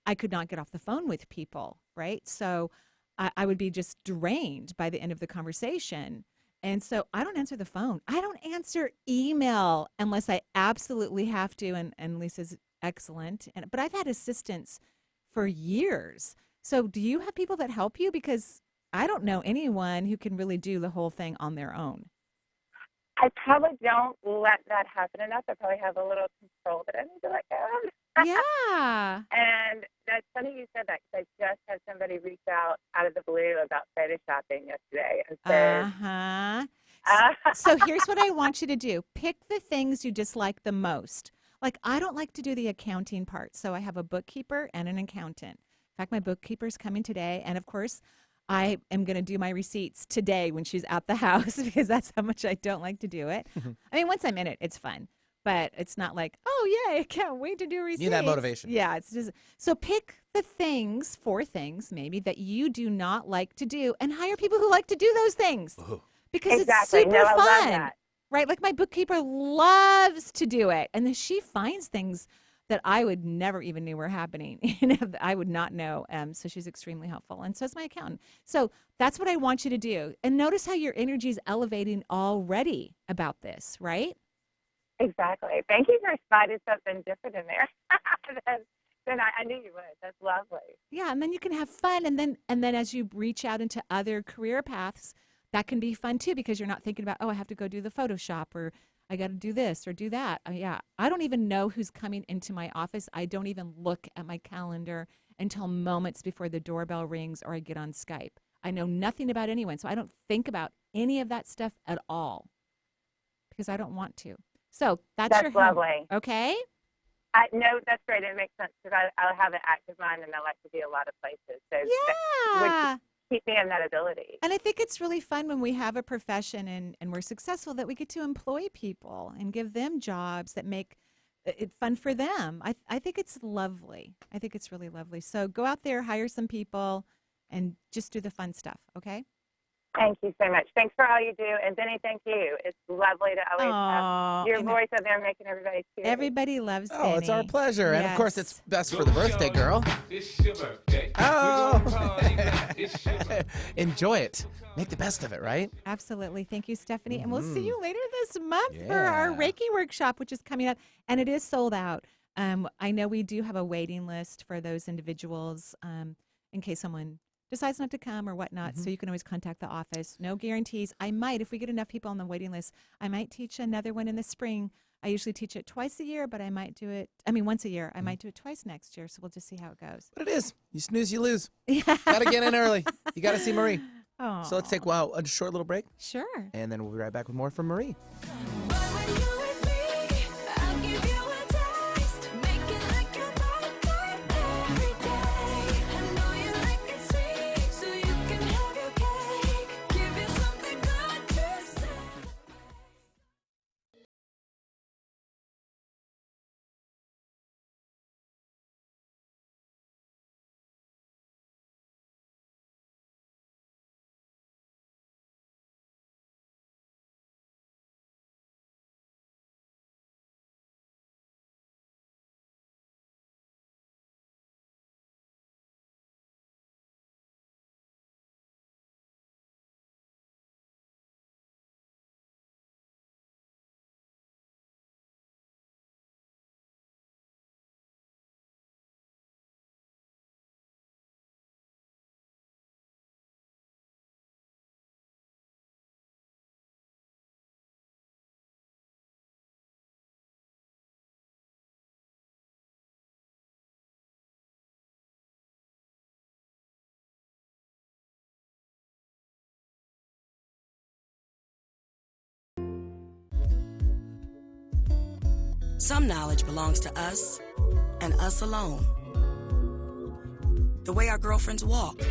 I could not get off the phone with people, right? So I would be just drained by the end of the conversation. And so I don't answer the phone. I don't answer email unless I absolutely have to, and Lisa's excellent. But I've had assistants for years. So do you have people that help you? Because I don't know anyone who can really do the whole thing on their own. I probably don't let that happen enough. I probably have a little control that I need to let go of. Yeah. And that's funny you said that because I just had somebody reach out of the blue about photoshopping yesterday and said, So here's what I want you to do. Pick the things you dislike the most. I don't like to do the accounting part, so I have a bookkeeper and an accountant. In fact, my bookkeeper's coming today, and of course, I am going to do my receipts today when she's at the house because that's how much I don't like to do it. I mean, once I'm in it, it's fun, but it's not like, oh, yay, I can't wait to do receipts. You need that motivation. Yeah, it's just so pick the things, 4 things maybe, that you do not like to do and hire people who like to do those things because it's super I fun. love that. Right, my bookkeeper loves to do it, and then she finds things that I would never even knew were happening. I would not know. So she's extremely helpful, and so is my accountant. So that's what I want you to do, and notice how your energy is elevating already about this, right? Exactly. Thank you for finding something different in there. Then I knew you would. That's lovely. Yeah, and then you can have fun, and then as you reach out into other career paths, that can be fun too because you're not thinking about, I have to go do the Photoshop or I got to do this or do that. I don't even know who's coming into my office. I don't even look at my calendar until moments before the doorbell rings or I get on Skype. I know nothing about anyone, so I don't think about any of that stuff at all because I don't want to. So that's your lovely. Okay? No, that's great. It makes sense because I have an active mind and I like to be a lot of places. So yeah. Keep me in that ability. And I think it's really fun when we have a profession and we're successful that we get to employ people and give them jobs that make it fun for them. I think it's lovely. I think it's really lovely. So go out there, hire some people, and just do the fun stuff, okay? Thank you so much. Thanks for all you do. And Benny, thank you. It's lovely to always have your voice out there making everybody cheer. Everybody loves Benny. Oh, it's our pleasure. And of course, Yes. it's best for the birthday girl. It's your birthday. Oh. We're gonna party like it's your birthday. Enjoy it. Make the best of it, right? Absolutely. Thank you, Stephanie. And we'll see you later this month for our Yeah. Reiki workshop, which is coming up. And it is sold out. I know we do have a waiting list for those individuals in case someone decides not to come or whatnot. So you can always contact the office. No guarantees. I might, if we get enough people on the waiting list, I might teach another one in the spring. I usually teach it twice a year, but I might do it, once a year. I might do it twice next year. So we'll just see how it goes. But it is. You snooze, you lose. Yeah. Got to get in early. You got to see Marie. Oh. So let's take a short little break. Sure. And then we'll be right back with more from Marie. Some knowledge belongs to us and us alone. The way our girlfriends walk.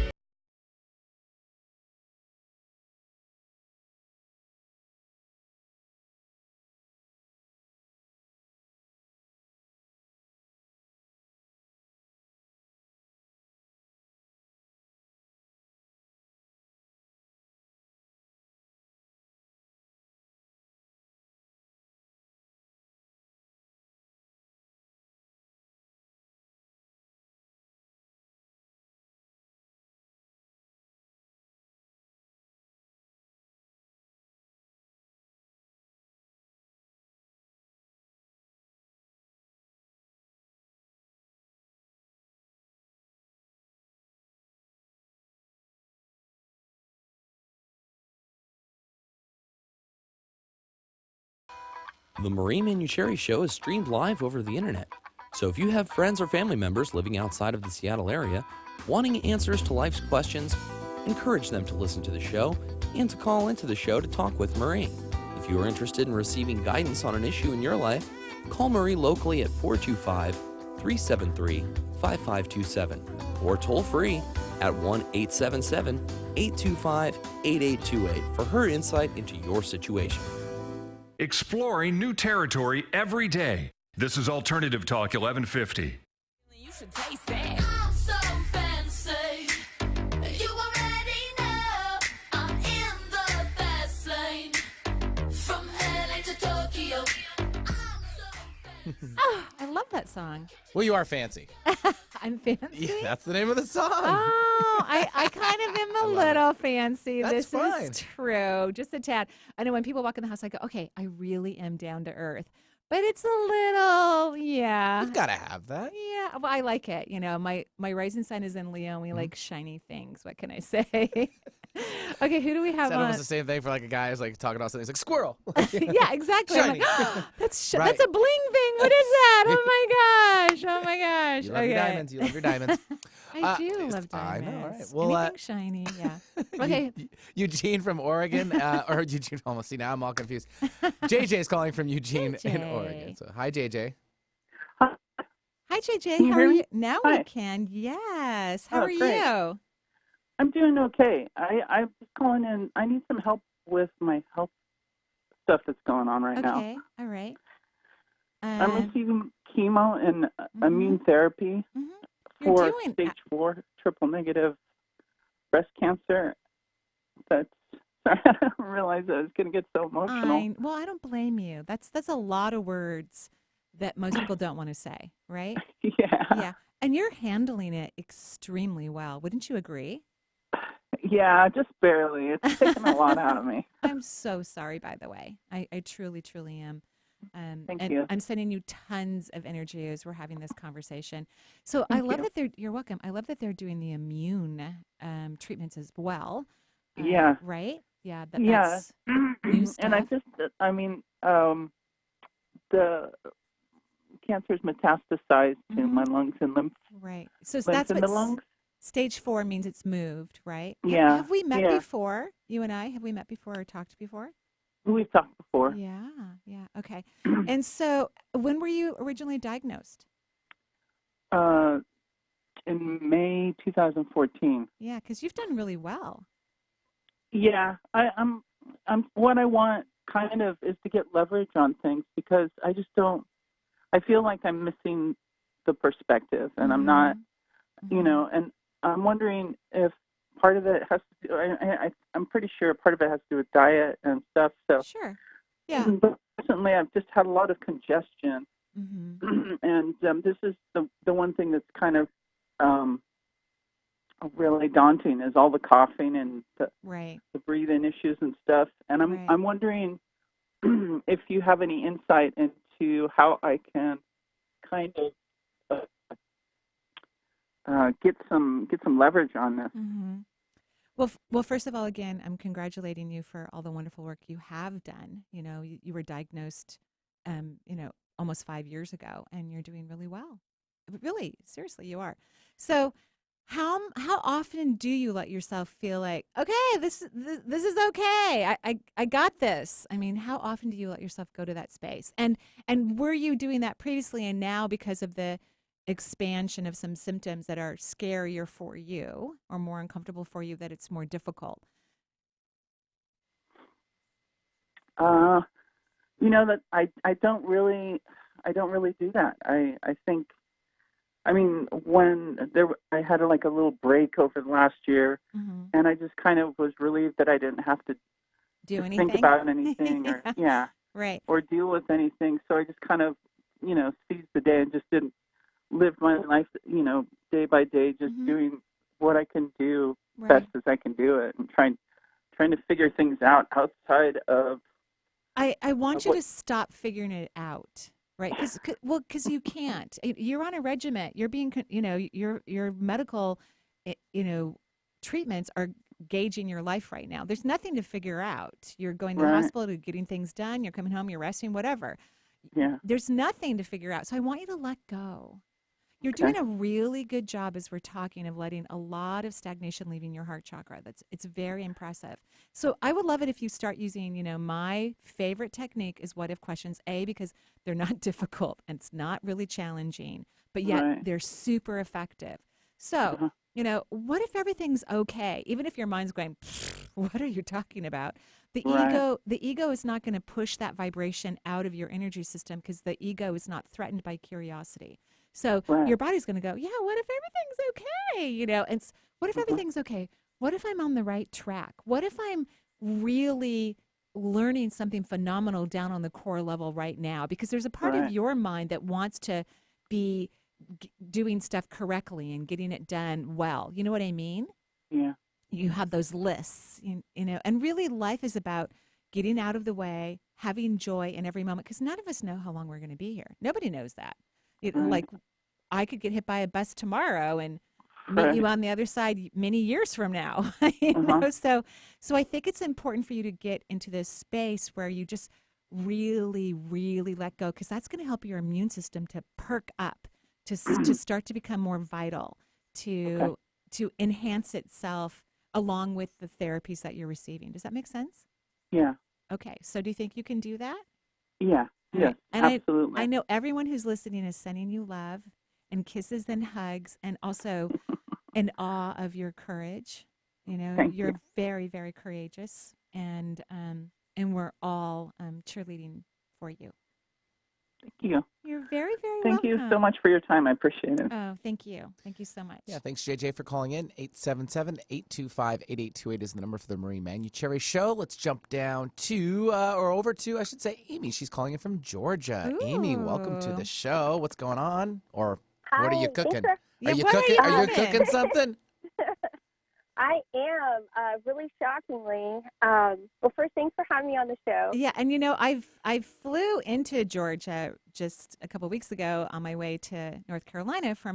The Marie Manuchehri Show is streamed live over the internet. So if you have friends or family members living outside of the Seattle area, wanting answers to life's questions, encourage them to listen to the show and to call into the show to talk with Marie. If you are interested in receiving guidance on an issue in your life, call Marie locally at 425-373-5527 or toll free at 1-877-825-8828 for her insight into your situation. Exploring new territory every day. This is Alternative Talk 1150. You should taste that. I'm so fancy. You already know I'm in the fast lane. From LA to Tokyo. Oh, I love that song. Well, you are fancy. I'm fancy? Yeah, that's the name of the song. Oh, I kind of am a little fancy. That's this fine. is true. Just a tad. I know when people walk in the house, I go, okay, I really am down to earth. But it's a little, yeah. You've got to have that. Yeah, well, I like it. You know, my rising sign is in Leo, and we like shiny things. What can I say? Okay, who do we have It's on? almost the same thing for like a guy who's like talking about something. He's like, squirrel. Yeah, exactly. I'm Shiny. like, that's Right. a bling thing. What is that? Oh my gosh. Oh my gosh. You love your diamonds. You love your diamonds. I do love diamonds. I know. All right. Well, anything shiny. Yeah. Okay. Eugene from Oregon, or Eugene, almost. See, now I'm all confused. JJ is calling from Eugene in Oregon. So, hi, JJ. Hi, JJ. Can you How hear are me? you? Now Hi. we can. Yes. How Oh, are great. you? I'm doing okay. I'm just calling in. I need some help with my health stuff that's going on right now. Okay. All right. I'm receiving chemo and immune therapy You're for doing- stage 4 triple negative breast cancer. That's Sorry, I didn't realize I was going to get so emotional. Well, I don't blame you. That's a lot of words that most people don't want to say, right? Yeah. Yeah. And you're handling it extremely well. Wouldn't you agree? Yeah, just barely. It's taken a lot out of me. I'm so sorry, by the way. I truly, truly am. Thank and you. I'm sending you tons of energy as we're having this conversation. So I Thank love you. that you're welcome. I love that they're doing the immune treatments as well. Yeah. Right? Yeah. Yeah. That's new And I stuff. just, the cancer's metastasized to my lungs and Right. So lymph that's in what the lungs. stage 4 means it's moved, right? Yeah. Have we met Yeah. before? You and I, have we met before or talked before? We've talked before. Yeah. Yeah. Okay. And so when were you originally diagnosed? In May 2014. Yeah, because you've done really well. Yeah, I'm. What I want kind of is to get leverage on things because I just don't. I feel like I'm missing the perspective, and I'm not. And I'm wondering if part of it has to do. I'm pretty sure part of it has to do with diet and stuff. So sure. Yeah. But recently, I've just had a lot of congestion, and this is the one thing that's kind of really daunting is all the coughing and the breathing issues and stuff. And I'm wondering if you have any insight into how I can kind of get some leverage on this. Well, first of all, again, I'm congratulating you for all the wonderful work you have done. You know, you were diagnosed, almost 5 years ago, and you're doing really well. Really, seriously, you are. So, how often do you let yourself feel like, okay, this is okay. I got this. I mean, how often do you let yourself go to that space? And were you doing that previously, and now because of the expansion of some symptoms that are scarier for you or more uncomfortable for you, that it's more difficult? That I don't really do that. I think, I mean, when I had like a little break over the last year, and I just kind of was relieved that I didn't have to do anything, think about anything, or right, or deal with anything. So I just kind of, seized the day and just didn't live my life, day by day, just doing what I can do best as I can do it, and trying to figure things out outside of. I want you to stop figuring it out. Right, because you can't. You're on a regiment. You're being, your medical, treatments are gauging your life right now. There's nothing to figure out. You're going to the hospital, to getting things done. You're coming home. You're resting. Whatever. Yeah. There's nothing to figure out. So I want you to let go. You're doing a really good job as we're talking of letting a lot of stagnation leaving your heart chakra. It's very impressive. So I would love it if you start using, my favorite technique is what if questions, because they're not difficult and it's not really challenging, but yet they're super effective. So, what if everything's okay? Even if your mind's going, what are you talking about? The ego is not going to push that vibration out of your energy system because the ego is not threatened by curiosity. So your body's going to go, yeah, what if everything's okay? And what if everything's okay? What if I'm on the right track? What if I'm really learning something phenomenal down on the core level right now? Because there's a part of your mind that wants to be doing stuff correctly and getting it done well. You know what I mean? Yeah. You have those lists, and really life is about getting out of the way, having joy in every moment, because none of us know how long we're going to be here. Nobody knows that. Like, I could get hit by a bus tomorrow and meet you on the other side many years from now. So I think it's important for you to get into this space where you just really, really let go, because that's going to help your immune system to perk up, to start to become more vital, to enhance itself along with the therapies that you're receiving. Does that make sense? Yeah. Okay. So do you think you can do that? Yeah. Yes, and absolutely. I know everyone who's listening is sending you love and kisses and hugs, and also in awe of your courage. Thank you're you. very, very courageous, and we're all cheerleading for you. Thank you. You're very, very Thank welcome. you so much for your time. I appreciate it. Oh, thank you. Thank you so much. Yeah, thanks, JJ, for calling in. 877-825-8828 is the number for the Marie Manuchehri Show. Let's jump down to, or over to, I should say, Amy. She's calling in from Georgia. Amy, welcome to the show. What's going on? Or what are you cooking? Are you cooking? Are you cooking something? I am, really shockingly. Well, first, thanks for having me on the show. Yeah, and I flew into Georgia just a couple weeks ago on my way to North Carolina for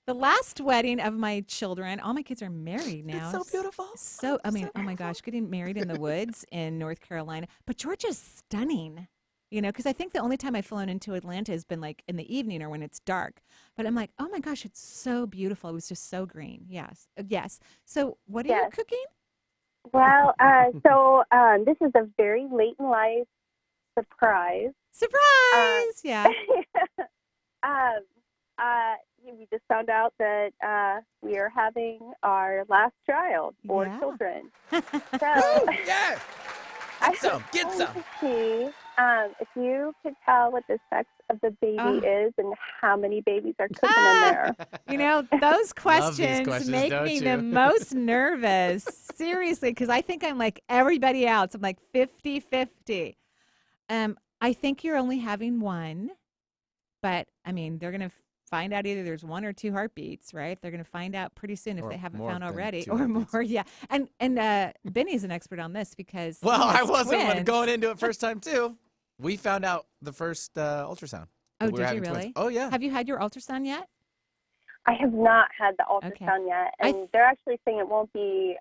the last wedding of my children. All my kids are married now. It's so beautiful. Oh my gosh, getting married in the woods in North Carolina. But Georgia's stunning. Because I think the only time I've flown into Atlanta has been like in the evening or when it's dark. But I'm like, oh my gosh, it's so beautiful. It was just so green. Yes. So what are you cooking? Well, this is a very late in life surprise. Surprise! Yeah. We just found out that we are having our last child, 4 children. So, yeah. Get some. To see if you could tell what the sex of the baby is and how many babies are cooking in there. Those questions make don't me you? the most nervous. Seriously, because I think I'm like everybody else. I'm like 50-50. I think you're only having one, but I mean, they're going to find out either there's 1 or 2 heartbeats, right? They're going to find out pretty soon if they haven't found already, or more. Yeah, and Benny's an expert on this because I wasn't twins. going into it first time too. We found out the first ultrasound. Oh, that we were did you having really? twins. Oh yeah. Have you had your ultrasound yet? I have not had the ultrasound yet, and they're actually saying it won't be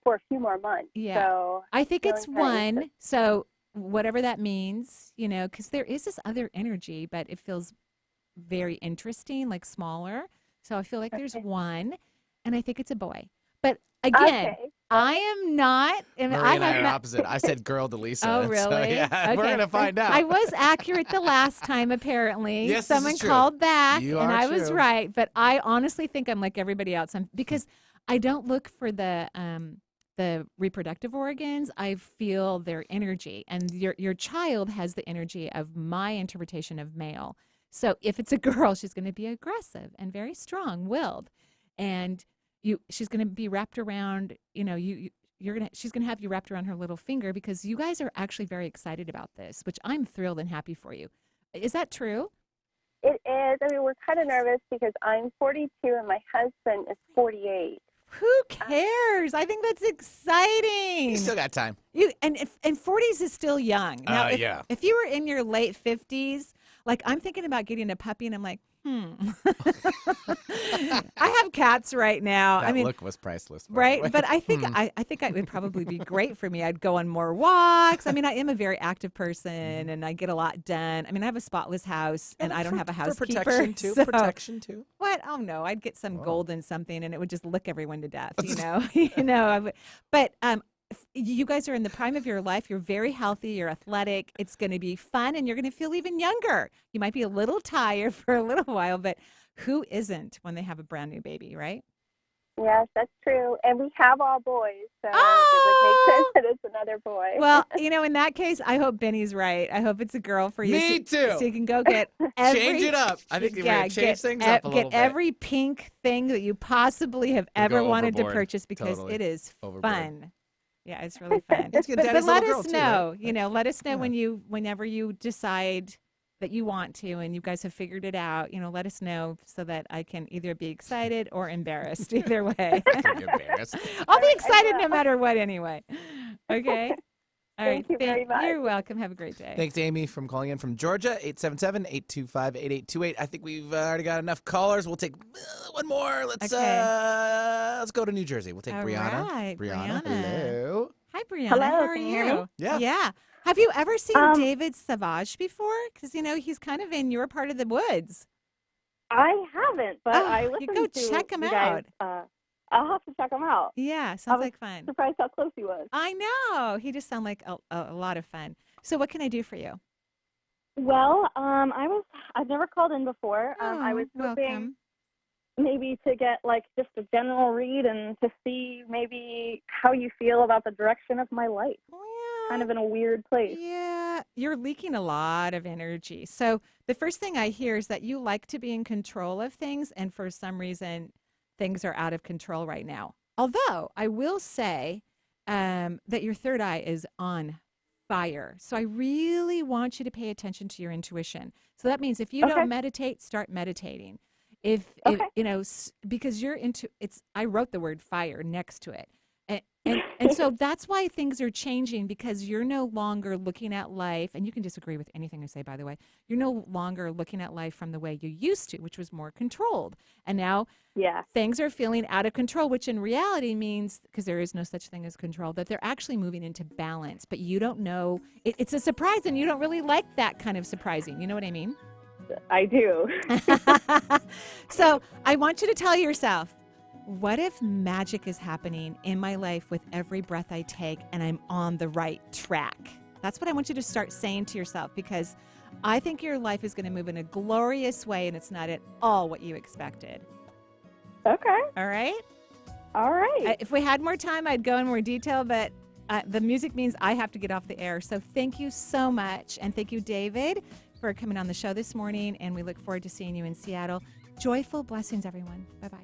for a few more months. Yeah. So I think it's feeling very 1. So whatever that means, because there is this other energy, but it feels very interesting, like smaller. So I feel like there's 1, and I think it's a boy. But again, I am not. Marie and I are opposite. I said girl to Lisa. Oh, really? So, yeah, we're gonna find out. I was accurate the last time, apparently. Yes, this someone is true. called back, You and are I was true. right. But I honestly think I'm like everybody else. Because I don't look for the reproductive organs. I feel their energy, and your child has the energy of my interpretation of male. So if it's a girl, she's going to be aggressive and very strong-willed, and she's going to be wrapped around. She's going to have you wrapped around her little finger because you guys are actually very excited about this, which I'm thrilled and happy for you. Is that true? It is. I mean, we're kind of nervous because I'm 42 and my husband is 48. Who cares? I think that's exciting. You still got time. And 40s is still young. Now, yeah. If you were in your late 50s, like I'm thinking about getting a puppy, and I'm like, I have cats right now. That I mean, look was priceless. by the right? way. But I think I think it would probably be great for me. I'd go on more walks. I mean, I am a very active person, and I get a lot done. I mean, I have a spotless house, and I don't have a housekeeper. For protection too. so- Protection too. What? Oh no, I'd get some golden something, and it would just lick everyone to death. I would. But you guys are in the prime of your life. You're very healthy. You're athletic. It's going to be fun, and you're going to feel even younger. You might be a little tired for a little while, but who isn't when they have a brand new baby, right? Yes, that's true. And we have all boys, so it would make sense that it's another boy. Well, in that case, I hope Benny's right. I hope it's a girl for you. Me too. So you can go get Change it up. I think we're gonna change things up a little Get bit. every pink thing that you possibly have We'll ever go wanted to overboard. purchase because Totally. it is Overboard. fun. Yeah, it's really fun. It's good. But Daddy's let little us girl, too, know. right? Let us know whenever you decide that you want to, and you guys have figured it out. Let us know so that I can either be excited or embarrassed. Either way, embarrassed. I'll be excited no matter what. Anyway, okay. All right. Thank you very much. You're welcome. Have a great day. Thanks, Amy, from calling in from Georgia. 877-825-8828. I think we've already got enough callers. We'll take one more. Let's go to New Jersey. We'll take All Brianna. right, Brianna. Brianna. Hello. Hi, Brianna. Hello, How are can you you? hear me? Yeah. Yeah. Have you ever seen David Sauvage before? Because he's kind of in your part of the woods. I haven't, but I you listened go to check him you guys, out. I'll have to check him out. Yeah, I sounds was like fun. surprised how close he was. I know. He just sounds like a lot of fun. So what can I do for you? Well, I've never called in before. I was hoping welcome. maybe to get like just a general read and to see maybe how you feel about the direction of my life. kind of in a weird place. Yeah, you're leaking a lot of energy. So the first thing I hear is that you like to be in control of things, and for some reason, things are out of control right now. Although I will say that your third eye is on fire. So I really want you to pay attention to your intuition. So that means if you don't meditate, start meditating. If because you're into it's, I wrote the word fire next to it. And so that's why things are changing, because you're no longer looking at life, and you can disagree with anything I say, by the way. You're no longer looking at life from the way you used to, which was more controlled. And now things are feeling out of control, which in reality means, because there is no such thing as control, that they're actually moving into balance. But you don't know. It's a surprise, and you don't really like that kind of surprising. You know what I mean? I do. So I want you to tell yourself, what if magic is happening in my life with every breath I take and I'm on the right track? That's what I want you to start saying to yourself, because I think your life is going to move in a glorious way, and it's not at all what you expected. Okay. All right? All right. If we had more time, I'd go in more detail, but the music means I have to get off the air. So thank you so much. And thank you, David, for coming on the show this morning. And we look forward to seeing you in Seattle. Joyful blessings, everyone. Bye-bye.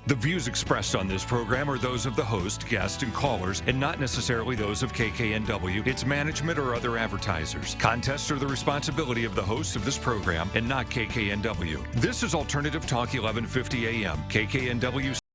The views expressed on this program are those of the host, guests, and callers, and not necessarily those of KKNW, its management, or other advertisers. Contests are the responsibility of the host of this program and not KKNW. This is Alternative Talk 1150 AM, KKNW.